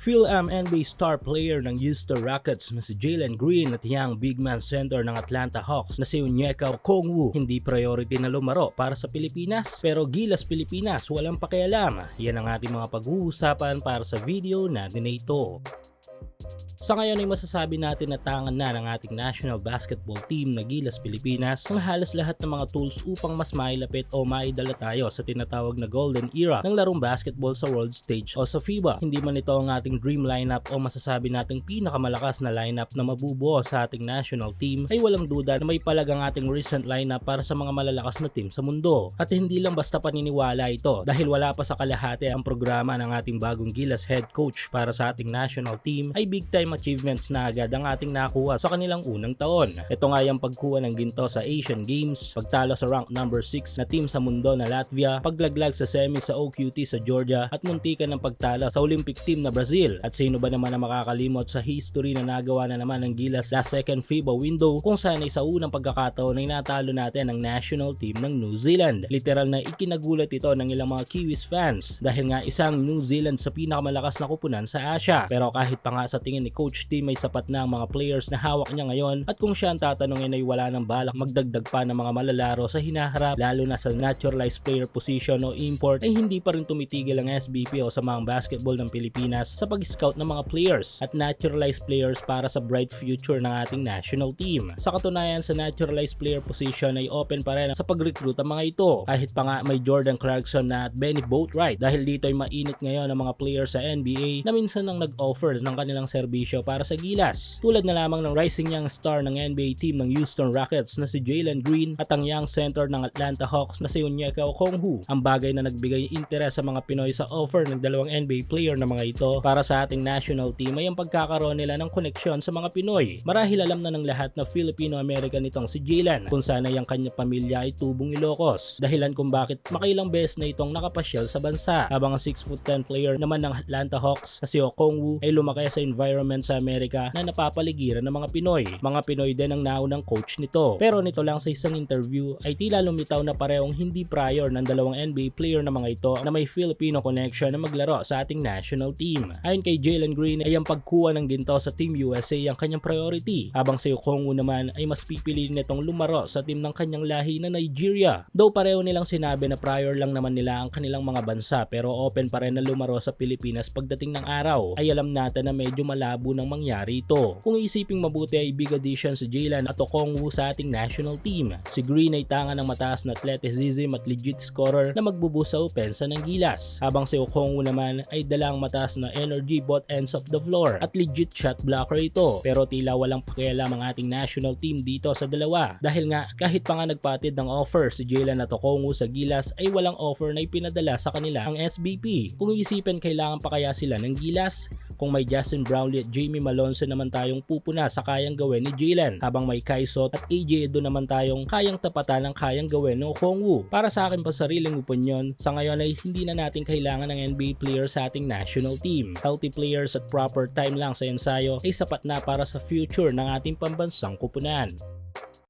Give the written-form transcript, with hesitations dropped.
NBA star player ng Houston Rockets na si Jalen Green at yang big man center ng Atlanta Hawks na si Onyeka Okongwu hindi priority na lumaro para sa Pilipinas, pero Gilas Pilipinas walang pakialam. Yan ang ating mga pag-uusapan para sa video natin na ito. Sa ngayon ay masasabi natin na tangan na ng ating national basketball team na Gilas Pilipinas ang halos lahat ng mga tools upang mas mailapit o maidala tayo sa tinatawag na golden era ng larong basketball sa world stage o sa FIBA. Hindi man ito ang ating dream lineup o masasabi nating pinakamalakas na lineup na mabubuo sa ating national team, ay walang duda na may palagang ating recent lineup para sa mga malalakas na team sa mundo. At hindi lang basta paniniwala ito, dahil wala pa sa kalahati ang programa ng ating bagong Gilas head coach para sa ating national team, ay big time achievements na agad ang ating nakuha sa kanilang unang taon. Ito nga yung pagkuha ng ginto sa Asian Games, pagtalo sa rank number 6 na team sa mundo na Latvia, paglaglag sa semi sa OQT sa Georgia, at muntikan ng pagtalo sa Olympic team na Brazil. At sino ba naman ang makakalimot sa history na nagawa na naman ng Gilas last second FIBA window, kung saan ay sa unang pagkakataon ay natalo natin ang national team ng New Zealand. Literal na ikinagulat ito ng ilang mga Kiwis fans dahil nga isang New Zealand sa pinakamalakas na kupunan sa Asia. Pero kahit pa nga sa tingin ni Coach T may sapat na ang mga players na hawak niya ngayon, at kung siya ang tatanungin ay wala nang balak magdagdag pa ng mga malalaro sa hinaharap, lalo na sa naturalized player position o import, ay hindi pa rin tumitigil ang SBP o Samaang Basketball ng Pilipinas sa pag-scout ng mga players at naturalized players para sa bright future ng ating national team. Sa katunayan, sa naturalized player position ay open pa rin sa pag-recruit ang mga ito, kahit pa nga may Jordan Clarkson na at Benny Boatwright, dahil dito ay mainit ngayon ang mga players sa NBA na minsan nang nag-offer ng kanilang serbisyo para sa Gilas. Tulad na lamang ng rising young star ng NBA team ng Houston Rockets na si Jalen Green at ang young center ng Atlanta Hawks na si Onyeka Okongwu. Ang bagay na nagbigay interes sa mga Pinoy sa offer ng dalawang NBA player na mga ito para sa ating national team ay ang pagkakaroon nila ng koneksyon sa mga Pinoy. Marahil alam na ng lahat na Filipino-American itong si Jalen, kung sana ang kanyang pamilya ay tubong Ilocos, dahilan kung bakit makailang beses na itong nakapasyal sa bansa, habang ang 6'10" player naman ng Atlanta Hawks na si Okongwu ay lumaki sa environment sa Amerika na napapaligiran ng mga Pinoy. Mga Pinoy din ang naunang coach nito. Pero nito lang sa isang interview ay tila lumitaw na parehong hindi prior ng dalawang NBA player na mga ito na may Filipino connection na maglaro sa ating national team. Ayon kay Jalen Green ay ang pagkuha ng ginto sa Team USA ang kanyang priority, habang si Okongwu naman ay mas pipiliin nitong lumaro sa team ng kanyang lahi na Nigeria. Though pareho nilang sinabi na prior lang naman nila ang kanilang mga bansa, pero open pa rin na lumaro sa Pilipinas pagdating ng araw, ay alam natin na medyo malabo nang mangyari ito. Kung isiping mabuti ay big addition si Jalen at Okongwu sa ating national team. Si Green ay tanga ng mataas na athleticism at legit scorer na magbubusa sa opensa ng Gilas, habang si Okongwu naman ay dalang mataas na energy both ends of the floor at legit shot blocker ito. Pero tila walang pakialam ang ating national team dito sa dalawa, dahil nga kahit pa nga nagpatid ng offer si Jalen at Okongwu sa Gilas ay walang offer na ipinadala sa kanila ang SBP. Kung iisipin, kailangan pa kaya sila ng Gilas? Kung may Justin Brownlee at Jamie Malonzo naman tayong pupuna sa kayang gawin ni Jalen, habang may Kai Sot at AJ Edo naman tayong kayang tapatan ng kayang gawin ng Okongwu. Para sa akin pa sariling opinyon, sa ngayon ay hindi na natin kailangan ng NBA players sa ating national team. Healthy players at proper time lang sa ensayo ay sapat na para sa future ng ating pambansang kupunan.